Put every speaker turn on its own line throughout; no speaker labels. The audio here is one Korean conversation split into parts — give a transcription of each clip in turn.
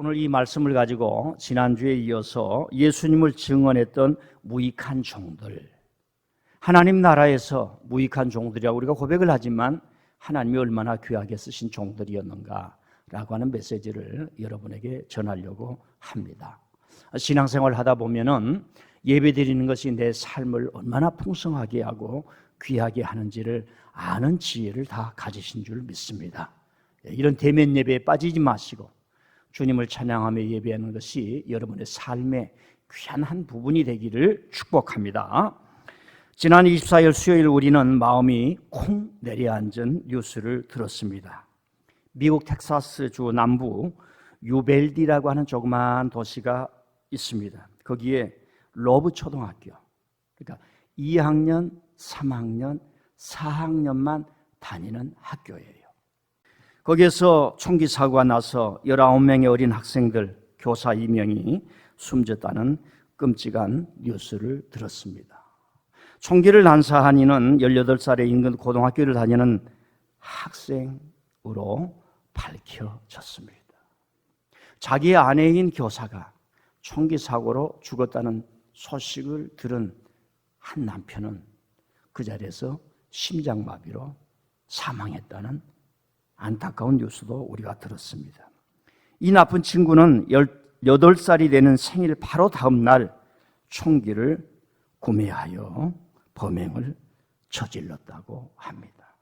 오늘 이 말씀을 가지고 지난주에 이어서 예수님을 증언했던 무익한 종들, 하나님 나라에서 무익한 종들이라고 우리가 고백을 하지만 하나님이 얼마나 귀하게 쓰신 종들이었는가라고 하는 메시지를 여러분에게 전하려고 합니다. 신앙생활을 하다 보면은 예배드리는 것이 내 삶을 얼마나 풍성하게 하고 귀하게 하는지를 아는 지혜를 다 가지신 줄 믿습니다. 이런 대면 예배에 빠지지 마시고 주님을 찬양하며 예배하는 것이 여러분의 삶의 귀한 한 부분이 되기를 축복합니다. 지난 24일 수요일 우리는 마음이 콩 내려앉은 뉴스를 들었습니다. 미국 텍사스주 남부 유벨디라고 하는 조그마한 도시가 있습니다. 거기에 로브 초등학교, 그러니까 2학년, 3학년, 4학년만 다니는 학교예요. 거기에서 총기 사고가 나서 19명의 어린 학생들, 교사 2명이 숨졌다는 끔찍한 뉴스를 들었습니다. 총기를 난사한 이는 18살의 인근 고등학교를 다니는 학생으로 밝혀졌습니다. 자기의 아내인 교사가 총기 사고로 죽었다는 소식을 들은 한 남편은 그 자리에서 심장마비로 사망했다는 안타까운 뉴스도 우리가 들었습니다. 이 나쁜 친구는 18살이 되는 생일 바로 다음 날 총기를 구매하여 범행을 저질렀다고 합니다.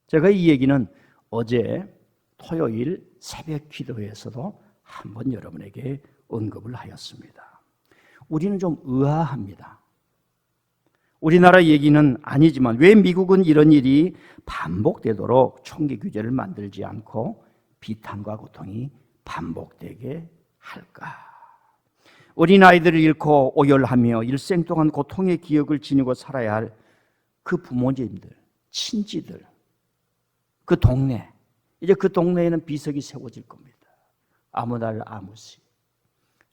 제가 이 얘기는 어제 토요일 새벽 기도회에서도 한번 여러분에게 언급을 하였습니다. 우리는 좀 의아합니다. 우리나라 얘기는 아니지만 왜 미국은 이런 일이 반복되도록 총기 규제를 만들지 않고 비탄과 고통이 반복되게 할까? 어린아이들을 잃고 오열하며 일생 동안 고통의 기억을 지니고 살아야 할 그 부모님들, 친지들, 그 동네, 이제 그 동네에는 비석이 세워질 겁니다. 아무 날 아무시,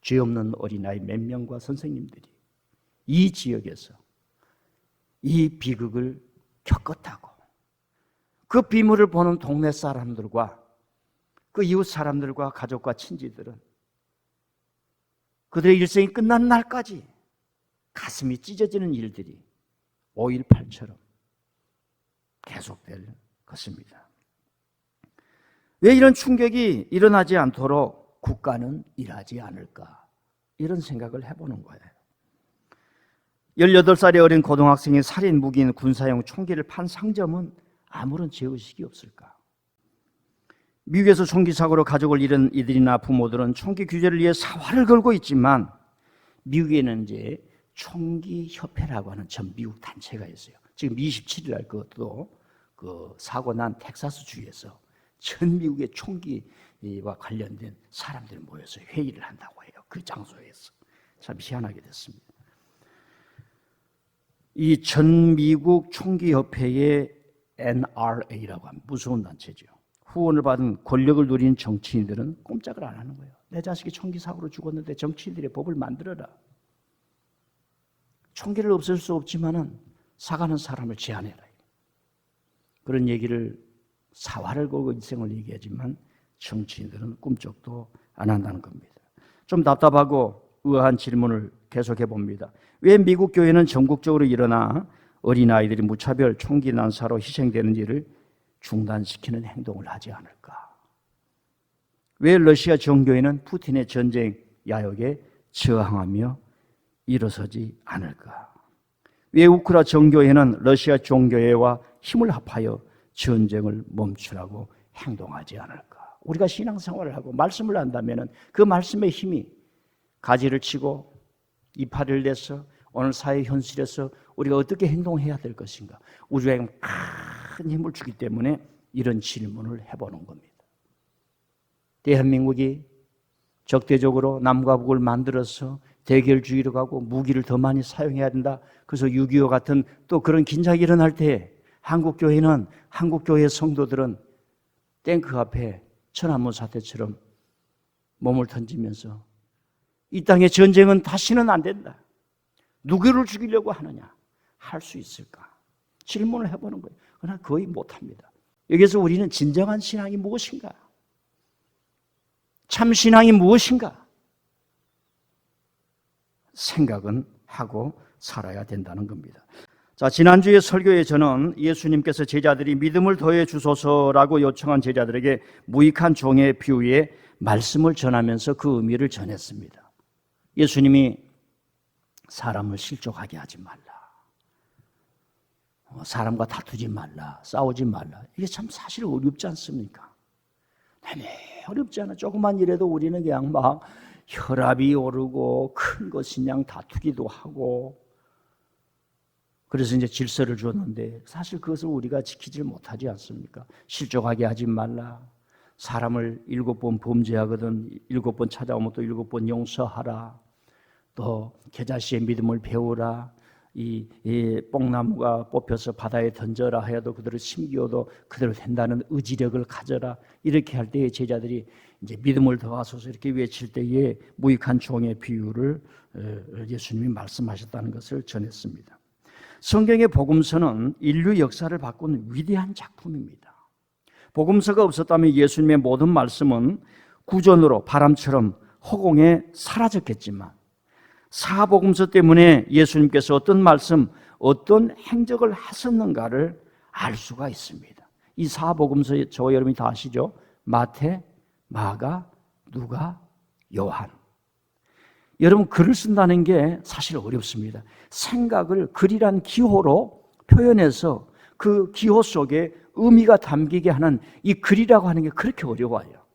죄 없는 어린아이 몇 명과 선생님들이 이 지역에서 이 비극을 겪었다고, 그 비물을 보는 동네 사람들과 그 이웃 사람들과 가족과 친지들은 그들의 일생이 끝나는 날까지 가슴이 찢어지는 일들이 5.18처럼 계속될 것입니다. 왜 이런 충격이 일어나지 않도록 국가는 일하지 않을까? 이런 생각을 해보는 거예요. 18살의 어린 고등학생이 살인 무기인 군사용 총기를 판 상점은 아무런 죄의식이 없을까? 미국에서 총기 사고로 가족을 잃은 이들이나 부모들은 총기 규제를 위해 사활을 걸고 있지만 미국에는 이제 총기협회라고 하는 전 미국 단체가 있어요. 지금 27일 날 그것도 그 사고 난 텍사스 주에서 전 미국의 총기와 관련된 사람들이 모여서 회의를 한다고 해요. 그 장소에서. 참 희한하게 됐습니다. 이 전 미국 총기협회의 NRA라고 하는 무서운 단체죠. 후원을 받은 권력을 누리는 정치인들은 꼼짝을 안 하는 거예요. 내 자식이 총기 사고로 죽었는데 정치인들의 법을 만들어라. 총기를 없앨 수 없지만은 사가는 사람을 제한해라. 그런 얘기를 사활을 걸고 인생을 얘기하지만 정치인들은 꿈쩍도 안 한다는 겁니다. 좀 답답하고 의아한 질문을 계속해 봅니다. 왜 미국 교회는 전국적으로 일어나 어린아이들이 무차별 총기 난사로 희생되는 일을 중단시키는 행동을 하지 않을까? 왜 러시아 정교회는 푸틴의 전쟁 야욕에 저항하며 일어서지 않을까? 왜 우크라 정교회는 러시아 종교회와 힘을 합하여 전쟁을 멈추라고 행동하지 않을까? 우리가 신앙생활을 하고 말씀을 한다면 그 말씀의 힘이 가지를 치고 이파리를 내서 오늘 사회 현실에서 우리가 어떻게 행동해야 될 것인가? 우주에 큰 힘을 주기 때문에 이런 질문을 해보는 겁니다. 대한민국이 적대적으로 남과 북을 만들어서 대결주의로 가고 무기를 더 많이 사용해야 된다. 그래서 6.25 같은 또 그런 긴장이 일어날 때 한국교회는, 한국교회 성도들은 탱크 앞에 천안문 사태처럼 몸을 던지면서 이 땅의 전쟁은 다시는 안 된다. 누구를 죽이려고 하느냐? 할 수 있을까? 질문을 해보는 거예요. 그러나 거의 못합니다. 여기서 우리는 진정한 신앙이 무엇인가? 참 신앙이 무엇인가? 생각은 하고 살아야 된다는 겁니다. 자, 지난주에 설교에 저는 예수님께서 제자들이 믿음을 더해 주소서라고 요청한 제자들에게 무익한 종의 비유의 말씀을 전하면서 그 의미를 전했습니다. 예수님이 사람을 실족하게 하지 말라, 사람과 다투지 말라, 싸우지 말라. 이게 참 사실 어렵지 않습니까? 너무 어렵지 않아. 조그만 일에도 우리는 그냥 막 혈압이 오르고 큰 것이 그냥 다투기도 하고, 그래서 이제 질서를 줬는데 사실 그것을 우리가 지키지 못하지 않습니까? 실족하게 하지 말라, 사람을 7번 범죄하거든 7번 찾아오면 또 7번 용서하라, 또 겨자씨의 믿음을 배우라, 이 뽕나무가 뽑혀서 바다에 던져라 하여도 그대로 심기어도 그대로 된다는 의지력을 가져라. 이렇게 할 때에 제자들이 이제 믿음을 더하소서 이렇게 외칠 때에 무익한 종의 비유를 예수님이 말씀하셨다는 것을 전했습니다. 성경의 복음서는 인류 역사를 바꾼 위대한 작품입니다. 복음서가 없었다면 예수님의 모든 말씀은 구전으로 바람처럼 허공에 사라졌겠지만, 사복음서 때문에 예수님께서 어떤 말씀, 어떤 행적을 하셨는가를 알 수가 있습니다. 이 사복음서 저와 여러분이 다 아시죠? 마태, 마가, 누가, 요한. 여러분, 글을 쓴다는 게 사실 어렵습니다. 생각을 글이란 기호로 표현해서 그 기호 속에 의미가 담기게 하는 이 글이라고 하는 게 그렇게 어려워요.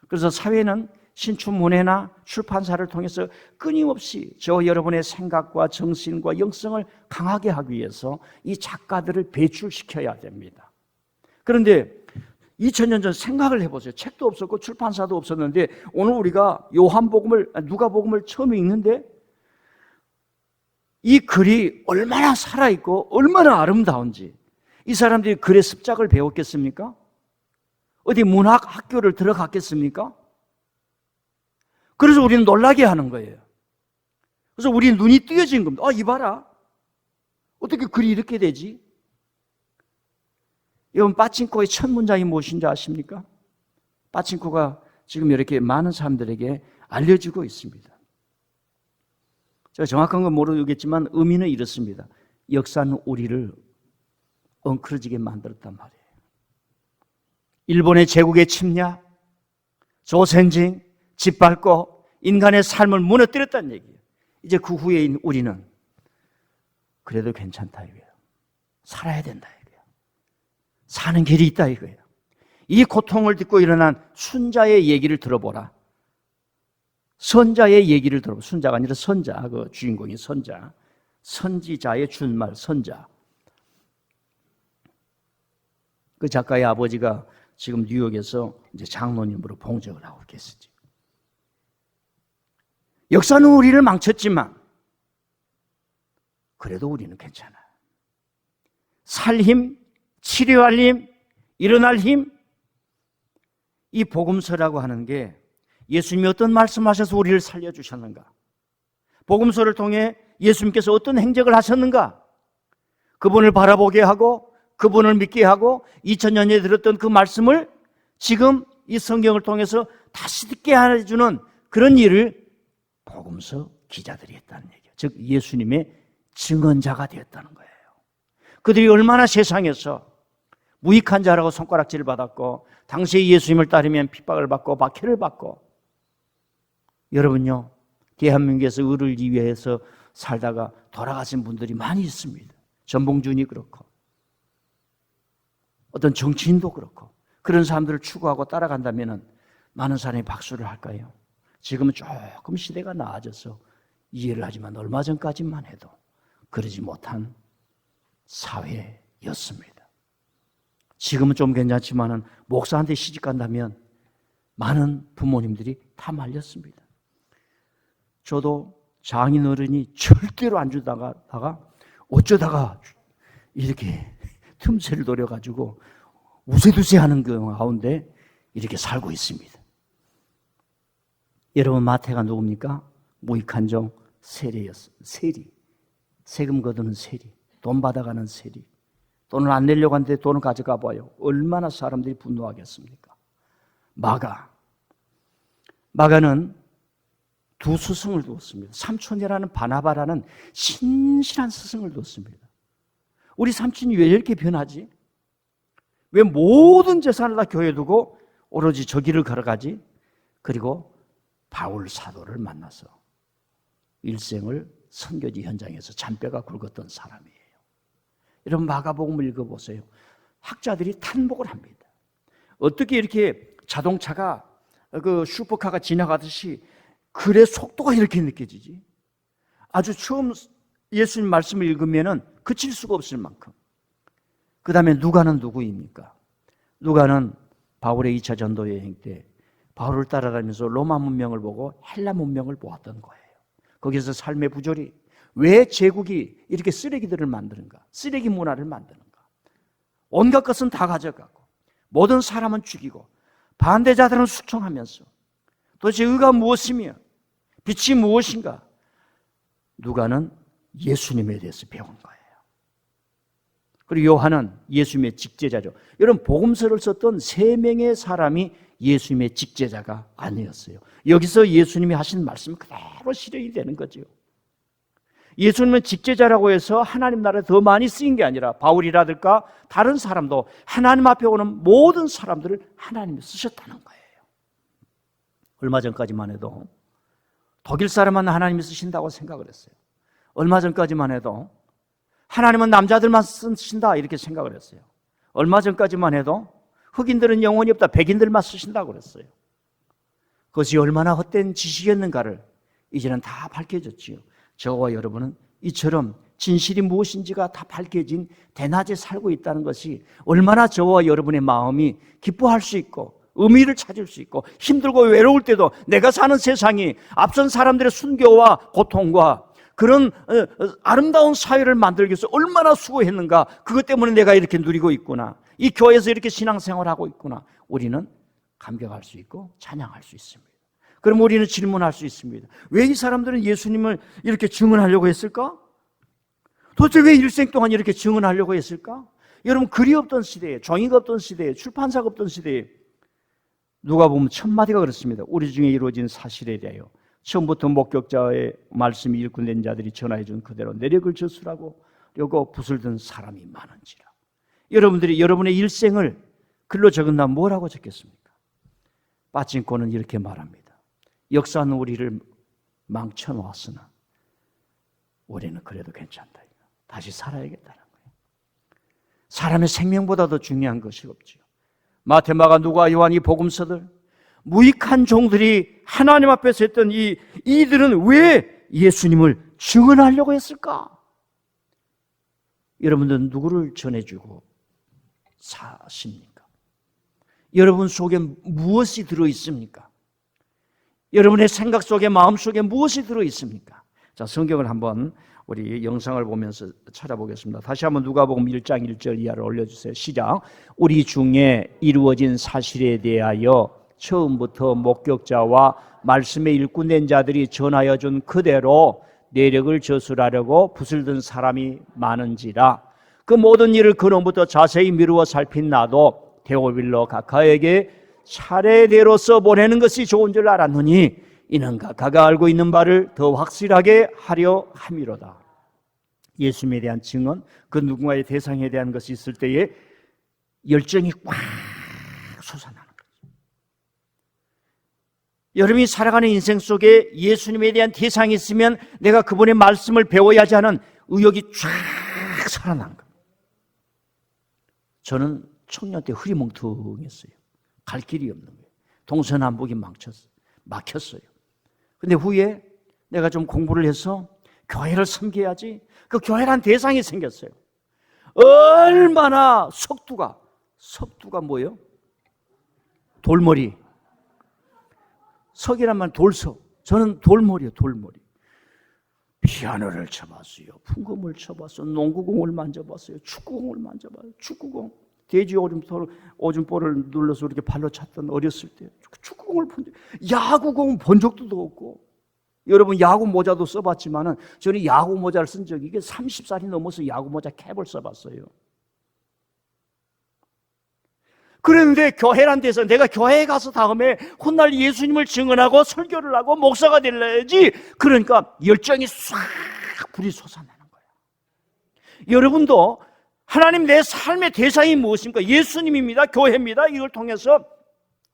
그래서 사회는 신춘문예나 출판사를 통해서 끊임없이 저 여러분의 생각과 정신과 영성을 강하게 하기 위해서 이 작가들을 배출시켜야 됩니다. 그런데 2000년 전 생각을 해보세요. 책도 없었고 출판사도 없었는데 오늘 우리가 요한복음을, 누가복음을 처음 읽는데 이 글이 얼마나 살아있고 얼마나 아름다운지. 이 사람들이 글의 습작을 배웠겠습니까? 어디 문학 학교를 들어갔겠습니까? 그래서 우리는 놀라게 하는 거예요. 그래서 우리 눈이 띄어진 겁니다. 이봐라. 어떻게 글이 이렇게 되지? 여러분, 빠칭코의 첫 문장이 무엇인지 아십니까? 빠칭코가 지금 이렇게 많은 사람들에게 알려지고 있습니다. 제가 정확한 건 모르겠지만 의미는 이렇습니다. 역사는 우리를 엉클어지게 만들었단 말이에요. 일본의 제국의 침략, 조선징, 짓밟고 인간의 삶을 무너뜨렸다는 얘기예요. 이제 그 후에 우리는 그래도 괜찮다 이거예요. 살아야 된다 이거예요. 사는 길이 있다 이거예요. 이 고통을 듣고 일어난 순자의 얘기를 들어보라. 선자의 얘기를 들어보라. 순자가 아니라 선자, 그 주인공이 선자. 선지자의 준말 선자. 그 작가의 아버지가 지금 뉴욕에서 이제 장로님으로 봉적을 하고 계시지. 역사는 우리를 망쳤지만 그래도 우리는 괜찮아. 살 힘, 치료할 힘, 일어날 힘. 이 복음서라고 하는 게 예수님이 어떤 말씀하셔서 우리를 살려주셨는가? 복음서를 통해 예수님께서 어떤 행적을 하셨는가? 그분을 바라보게 하고 그분을 믿게 하고 2000년에 들었던 그 말씀을 지금 이 성경을 통해서 다시 듣게 해주는 그런 일을 복음서 기자들이 했다는 얘기예요. 즉 예수님의 증언자가 되었다는 거예요. 그들이 얼마나 세상에서 무익한 자라고 손가락질을 받았고 당시에 예수님을 따르면 핍박을 받고 박해를 받고, 여러분요, 대한민국에서 의를 위해서 살다가 돌아가신 분들이 많이 있습니다. 전봉준이 그렇고 어떤 정치인도 그렇고 그런 사람들을 추구하고 따라간다면 많은 사람이 박수를 할까요? 지금은 조금 시대가 나아져서 이해를 하지만 얼마 전까지만 해도 그러지 못한 사회였습니다. 지금은 좀 괜찮지만은 목사한테 시집 간다면 많은 부모님들이 다 말렸습니다. 저도 장인어른이 절대로 안 주다가 어쩌다가 이렇게 틈새를 노려가지고 우세두세 하는 그 가운데 이렇게 살고 있습니다. 여러분, 마태가 누굽니까? 무익한 종 세리였어요. 세리. 세금 거두는 세리. 돈 받아가는 세리. 돈을 안 내려고 하는데 돈을 가져가 봐요. 얼마나 사람들이 분노하겠습니까? 마가. 마가는 두 스승을 두었습니다. 삼촌이라는 바나바라는 신실한 스승을 두었습니다. 우리 삼촌이 왜 이렇게 변하지? 왜 모든 재산을 다 교회에 두고 오로지 저 길을 걸어가지? 그리고 바울 사도를 만나서 일생을 선교지 현장에서 잔뼈가 굵었던 사람이에요. 여러분 마가복음을 읽어보세요. 학자들이 탄복을 합니다. 어떻게 이렇게 자동차가 그 슈퍼카가 지나가듯이 글의 속도가 이렇게 느껴지지? 아주 처음 예수님 말씀을 읽으면은 그칠 수가 없을 만큼. 그 다음에 누가는 누구입니까? 누가는 바울의 2차 전도 여행 때 바울을 따라다니면서 로마 문명을 보고 헬라 문명을 보았던 거예요. 거기서 삶의 부조리, 왜 제국이 이렇게 쓰레기들을 만드는가? 쓰레기 문화를 만드는가? 온갖 것은 다 가져가고 모든 사람은 죽이고 반대자들은 숙청하면서 도대체 의가 무엇이며 빛이 무엇인가? 누가는 예수님에 대해서 배운 거예요. 그리고 요한은 예수님의 직제자죠. 여러분 복음서를 썼던 3명의 사람이 예수님의 직제자가 아니었어요. 여기서 예수님이 하신 말씀이 그대로 실현이 되는 거죠. 예수님은 직제자라고 해서 하나님 나라에 더 많이 쓰인 게 아니라 바울이라든가 다른 사람도 하나님 앞에 오는 모든 사람들을 하나님이 쓰셨다는 거예요. 얼마 전까지만 해도 독일 사람만 하나님이 쓰신다고 생각을 했어요. 얼마 전까지만 해도 하나님은 남자들만 쓰신다 이렇게 생각을 했어요. 얼마 전까지만 해도 흑인들은 영혼이 없다, 백인들만 쓰신다고 그랬어요. 그것이 얼마나 헛된 지식이었는가를 이제는 다 밝혀졌지요. 저와 여러분은 이처럼 진실이 무엇인지가 다 밝혀진 대낮에 살고 있다는 것이 얼마나 저와 여러분의 마음이 기뻐할 수 있고 의미를 찾을 수 있고 힘들고 외로울 때도 내가 사는 세상이 앞선 사람들의 순교와 고통과 그런 아름다운 사회를 만들기 위해서 얼마나 수고했는가, 그것 때문에 내가 이렇게 누리고 있구나, 이 교회에서 이렇게 신앙생활을 하고 있구나, 우리는 감격할 수 있고 찬양할 수 있습니다. 그럼 우리는 질문할 수 있습니다. 왜 이 사람들은 예수님을 이렇게 증언하려고 했을까? 도대체 왜 일생 동안 이렇게 증언하려고 했을까? 여러분 글이 없던 시대에, 종이가 없던 시대에, 출판사가 없던 시대에 누가 보면 첫 마디가 그렇습니다. 우리 중에 이루어진 사실에 대하여 처음부터 목격자의 말씀이 일꾼된 자들이 전하해 준 그대로 내력을 저술하고 요거 붓을 든 사람이 많은지라. 여러분들이 여러분의 일생을 글로 적은다면 뭐라고 적겠습니까? 빠친코는 이렇게 말합니다. 역사는 우리를 망쳐놓았으나 우리는 그래도 괜찮다. 다시 살아야겠다는 거예요. 사람의 생명보다 더 중요한 것이 없지요. 마태, 마가, 누가, 요한 이 복음서들, 무익한 종들이 하나님 앞에서 했던 이들은 왜 예수님을 증언하려고 했을까? 여러분들은 누구를 전해주고 사십니까? 여러분 속에 무엇이 들어있습니까? 여러분의 생각 속에, 마음 속에 무엇이 들어있습니까? 자, 성경을 한번 우리 영상을 보면서 찾아보겠습니다. 다시 한번 누가복음 1장 1절 이하를 올려주세요. 시작. 우리 중에 이루어진 사실에 대하여 처음부터 목격자와 말씀의 일꾼된 자들이 전하여 준 그대로 내력을 저술하려고 붓을 든 사람이 많은지라. 그 모든 일을 근원부터 자세히 미루어 살핀 나도 데오빌로 각하에게 차례대로 써보내는 것이 좋은 줄 알았느니 이는 각하가 알고 있는 바를 더 확실하게 하려 함이로다. 예수님에 대한 증언, 그 누군가의 대상에 대한 것이 있을 때에 열정이 꽉 솟아나는 거죠. 여러분이 살아가는 인생 속에 예수님에 대한 대상이 있으면 내가 그분의 말씀을 배워야지 하는 의욕이 쫙 살아난 거예요. 저는 청년 때 흐리멍텅했어요. 갈 길이 없는 거예요. 동서남북이 막혔어요. 근데 후에 내가 좀 공부를 해서 교회를 섬겨야지, 그 교회란 대상이 생겼어요. 얼마나 석두가 뭐예요? 돌머리. 석이란 말 돌석. 저는 돌머리예요. 돌머리. 피아노를 쳐봤어요. 풍금을 쳐봤어요. 농구공을 만져봤어요. 축구공을 만져봤어요. 축구공. 돼지 오줌볼을 눌러서 이렇게 발로 찼던 어렸을 때 축구공을 본 적, 야구공은 본 적도 없고, 여러분 야구 모자도 써봤지만은 저는 야구 모자를 쓴 적이 이게 30살이 넘어서 야구 모자 캡을 써봤어요. 그런데 교회란 데서 내가 교회에 가서 다음에 훗날 예수님을 증언하고 설교를 하고 목사가 될래야지. 그러니까 열정이 싹 불이 솟아나는 거예요. 여러분도 하나님 내 삶의 대상이 무엇입니까? 예수님입니다. 교회입니다. 이걸 통해서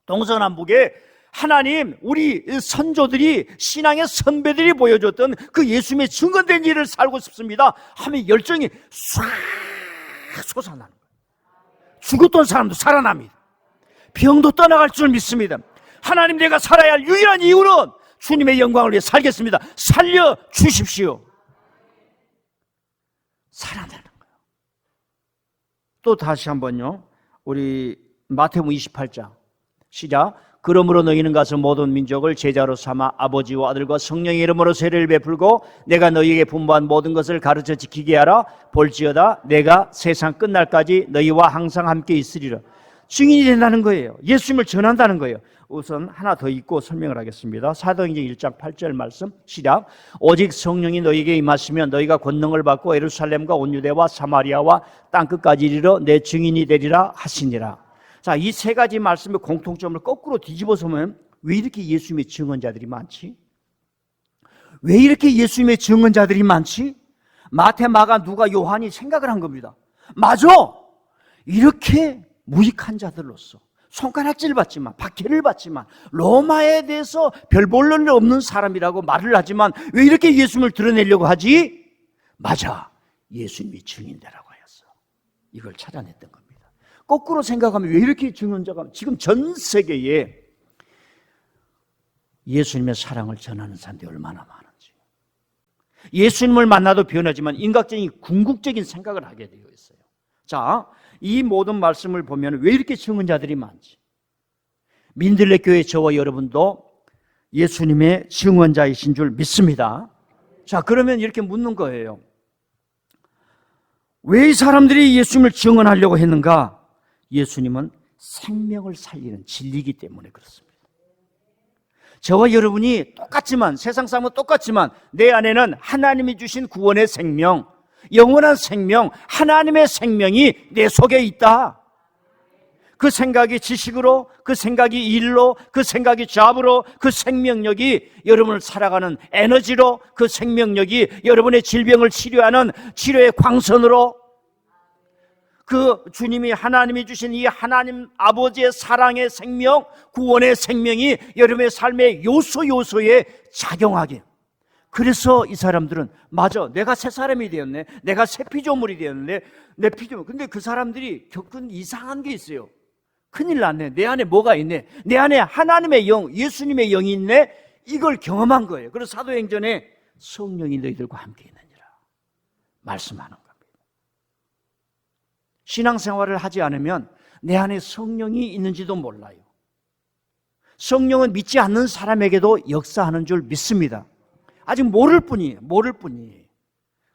동서남북에 하나님 우리 선조들이 신앙의 선배들이 보여줬던 그 예수님의 증언된 일을 살고 싶습니다 하면 열정이 싹 솟아나는 거예요. 죽었던 사람도 살아납니다. 병도 떠나갈 줄 믿습니다. 하나님 내가 살아야 할 유일한 이유는 주님의 영광을 위해 살겠습니다. 살려주십시오. 살아나는 거예요. 또 다시 한번요. 우리 마태복음 28장 시작. 그러므로 너희는 가서 모든 민족을 제자로 삼아 아버지와 아들과 성령의 이름으로 세례를 베풀고 내가 너희에게 분부한 모든 것을 가르쳐 지키게 하라. 볼지어다 내가 세상 끝날까지 너희와 항상 함께 있으리라. 증인이 된다는 거예요. 예수님을 전한다는 거예요. 우선 하나 더 읽고 설명을 하겠습니다. 사도행전 1장 8절 말씀 시작. 오직 성령이 너희에게 임하시면 너희가 권능을 받고 예루살렘과 온 유대와 사마리아와 땅끝까지 이르러 내 증인이 되리라 하시니라. 자, 이 세 가지 말씀의 공통점을 거꾸로 뒤집어서 보면 왜 이렇게 예수님의 증언자들이 많지? 왜 이렇게 예수님의 증언자들이 많지? 마태, 마가, 누가, 요한이 생각을 한 겁니다. 맞아! 이렇게 무익한 자들로서 손가락질 받지만 박해를 받지만 로마에 대해서 별 볼 일 없는 사람이라고 말을 하지만 왜 이렇게 예수님을 드러내려고 하지? 맞아, 예수님이 증인되라고 하였어. 이걸 찾아냈던 겁니다. 거꾸로 생각하면 왜 이렇게 증언자가 지금 전 세계에 예수님의 사랑을 전하는 사람들이 얼마나 많은지. 예수님을 만나도 변하지만 인격적인 궁극적인 생각을 하게 되어 있어요. 자, 이 모든 말씀을 보면 왜 이렇게 증언자들이 많지? 민들레 교회 저와 여러분도 예수님의 증언자이신 줄 믿습니다. 자, 그러면 이렇게 묻는 거예요. 왜 이 사람들이 예수님을 증언하려고 했는가? 예수님은 생명을 살리는 진리이기 때문에 그렇습니다. 저와 여러분이 똑같지만, 세상 사람은 똑같지만 내 안에는 하나님이 주신 구원의 생명, 영원한 생명, 하나님의 생명이 내 속에 있다. 그 생각이 지식으로, 그 생각이 일로, 그 생각이 잡으로, 그 생명력이 여러분을 살아가는 에너지로, 그 생명력이 여러분의 질병을 치료하는 치료의 광선으로, 그 주님이 하나님이 주신 이 하나님 아버지의 사랑의 생명, 구원의 생명이 여러분의 삶의 요소에 작용하게. 그래서 이 사람들은 맞아, 내가 새 사람이 되었네, 내가 새 피조물이 되었네, 내 피조물. 근데 그 사람들이 겪은 이상한 게 있어요. 큰일 났네, 내 안에 뭐가 있네, 내 안에 하나님의 영, 예수님의 영이 있네. 이걸 경험한 거예요. 그래서 사도행전에 성령이 너희들과 함께 있느니라 말씀하는 겁니다. 신앙생활을 하지 않으면 내 안에 성령이 있는지도 몰라요. 성령은 믿지 않는 사람에게도 역사하는 줄 믿습니다. 아직 모를 뿐이에요.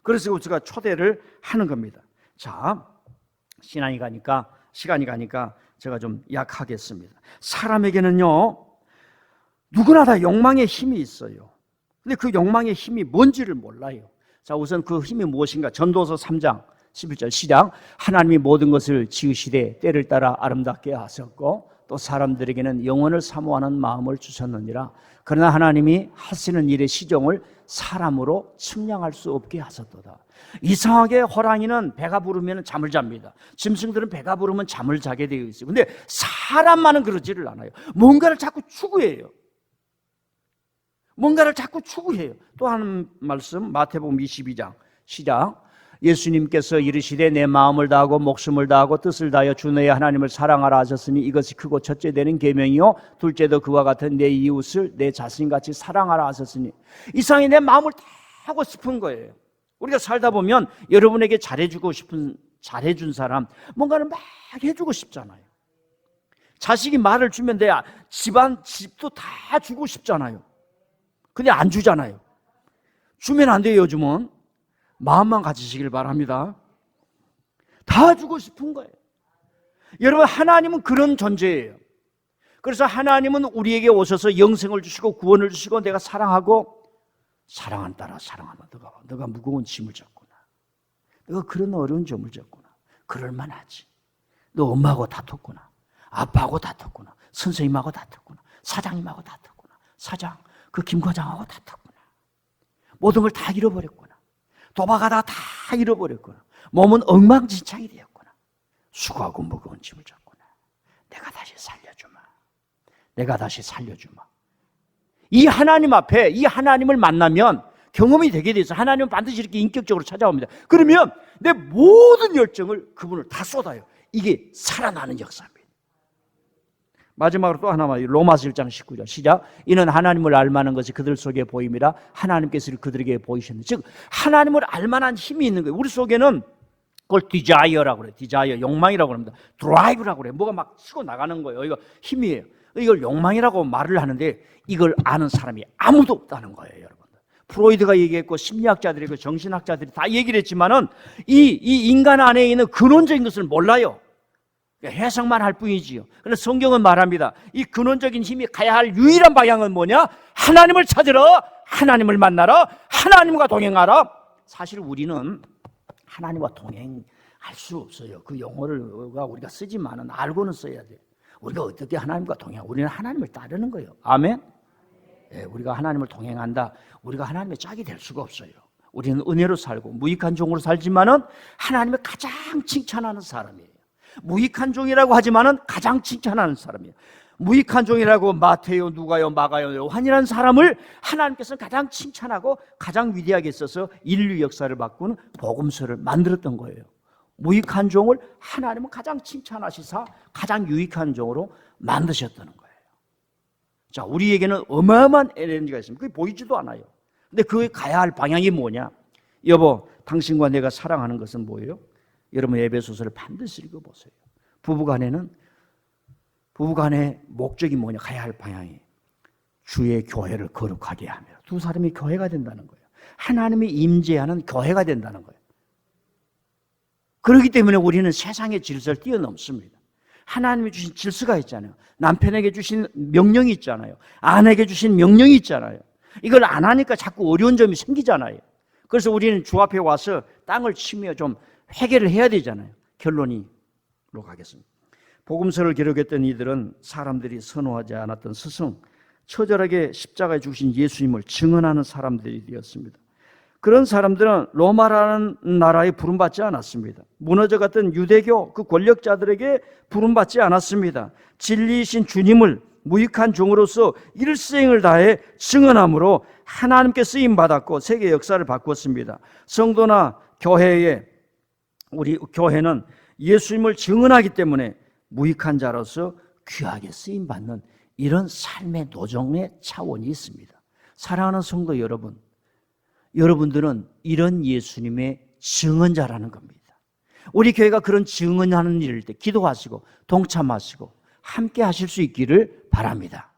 그래서 우리가 초대를 하는 겁니다. 자, 시간이 가니까 제가 좀 약하겠습니다. 사람에게는요, 누구나 다 욕망의 힘이 있어요. 근데 그 욕망의 힘이 뭔지를 몰라요. 자, 우선 그 힘이 무엇인가? 전도서 3장 11절 시작. 하나님이 모든 것을 지으시되 때를 따라 아름답게 하셨고 또 사람들에게는 영원을 사모하는 마음을 주셨느니라. 그러나 하나님이 하시는 일의 시종을 사람으로 측량할 수 없게 하셨도다. 이상하게 호랑이는 배가 부르면 잠을 잡니다. 짐승들은 배가 부르면 잠을 자게 되어 있어요. 근데 사람만은 그러지를 않아요. 뭔가를 자꾸 추구해요. 또 한 말씀 마태복음 22장 시작. 예수님께서 이르시되 내 마음을 다하고 목숨을 다하고 뜻을 다하여 주 너의 하나님을 사랑하라 하셨으니 이것이 크고 첫째 되는 계명이요 둘째도 그와 같은 내 이웃을 내 자신같이 사랑하라 하셨으니. 이상이 내 마음을 다 하고 싶은 거예요. 우리가 살다 보면 여러분에게 잘해준 사람 뭔가를 막 해주고 싶잖아요. 자식이 말을 주면 내 집도 다 주고 싶잖아요. 근데 안 주잖아요. 주면 안 돼요. 요즘은 마음만 가지시길 바랍니다. 다 주고 싶은 거예요. 여러분, 하나님은 그런 존재예요. 그래서 하나님은 우리에게 오셔서 영생을 주시고 구원을 주시고 내가 사랑하고 사랑한 따라 사랑하면 너가 무거운 짐을 졌구나, 너가 그런 어려운 점을 졌구나, 그럴만하지, 너 엄마하고 다퉜구나, 아빠하고 다퉜구나. 선생님하고 다퉜구나. 사장님하고 다퉜구나. 사장, 그 김과장하고 다퉜구나. 모든 걸 다 잃어버렸구나. 도박하다가 다 잃어버렸구나. 몸은 엉망진창이 되었구나. 수고하고 무거운 짐을 졌구나. 내가 다시 살려주마. 내가 다시 살려주마. 이 하나님 앞에 이 하나님을 만나면 경험이 되게 돼서 하나님은 반드시 이렇게 인격적으로 찾아옵니다. 그러면 내 모든 열정을 그분을 다 쏟아요. 이게 살아나는 역사입니다. 마지막으로 또 하나만, 로마서 1장 19절 시작. 이는 하나님을 알만한 것이 그들 속에 보임이라 하나님께서 그들에게 보이셨는데, 즉 하나님을 알만한 힘이 있는 거예요. 우리 속에는 그걸 디자이어라고 그래요. 디자이어, 욕망이라고 합니다. 드라이브라고 그래요. 뭐가 막 치고 나가는 거예요. 이거 힘이에요. 이걸 욕망이라고 말을 하는데 이걸 아는 사람이 아무도 없다는 거예요, 여러분. 프로이드가 얘기했고 심리학자들이고 정신학자들이 다 얘기를 했지만은 이 인간 안에 있는 근원적인 것을 몰라요. 해석만 할 뿐이지요. 그런데 성경은 말합니다. 이 근원적인 힘이 가야 할 유일한 방향은 뭐냐? 하나님을 찾으러, 하나님을 만나러, 하나님과 동행하라. 사실 우리는 하나님과 동행할 수 없어요. 그 용어를 우리가 쓰지만은 알고는 써야 돼요. 우리가 어떻게 하나님과 동행하고, 우리는 하나님을 따르는 거예요. 아멘. 예, 우리가 하나님을 동행한다. 우리가 하나님의 짝이 될 수가 없어요. 우리는 은혜로 살고 무익한 종으로 살지만은 하나님을 가장 칭찬하는 사람이에요. 무익한 종이라고 하지만은 가장 칭찬하는 사람이에요. 무익한 종이라고 마태요, 누가요, 마가요, 요한이라는 사람을 하나님께서는 가장 칭찬하고 가장 위대하게 써서 인류 역사를 바꾸는 복음서를 만들었던 거예요. 무익한 종을 하나님은 가장 칭찬하시사 가장 유익한 종으로 만드셨다는 거예요. 자, 우리에게는 어마어마한 에너지가 있습니다. 그게 보이지도 않아요. 근데 그에 가야 할 방향이 뭐냐? 여보, 당신과 내가 사랑하는 것은 뭐예요? 여러분 에베소서를 반드시 읽어보세요. 부부간의 목적이 뭐냐? 가야 할 방향이 주의 교회를 거룩하게 하며 두 사람이 교회가 된다는 거예요. 하나님이 임재하는 교회가 된다는 거예요. 그렇기 때문에 우리는 세상의 질서를 뛰어넘습니다. 하나님이 주신 질서가 있잖아요. 남편에게 주신 명령이 있잖아요. 아내에게 주신 명령이 있잖아요. 이걸 안 하니까 자꾸 어려운 점이 생기잖아요. 그래서 우리는 주 앞에 와서 땅을 치며 좀 회개를 해야 되잖아요. 결론으로 가겠습니다. 복음서를 기록했던 이들은 사람들이 선호하지 않았던 스승, 처절하게 십자가에 죽으신 예수님을 증언하는 사람들이 되었습니다. 그런 사람들은 로마라는 나라에 부름받지 않았습니다. 무너져갔던 유대교 그 권력자들에게 부름받지 않았습니다. 진리이신 주님을 무익한 종으로서 일생을 다해 증언함으로 하나님께 쓰임받았고 세계 역사를 바꾸었습니다. 성도나 우리 교회는 예수님을 증언하기 때문에 무익한 자로서 귀하게 쓰임받는 이런 삶의 노정의 차원이 있습니다. 사랑하는 성도 여러분, 여러분들은 이런 예수님의 증언자라는 겁니다. 우리 교회가 그런 증언하는 일일 때 기도하시고 동참하시고 함께 하실 수 있기를 바랍니다.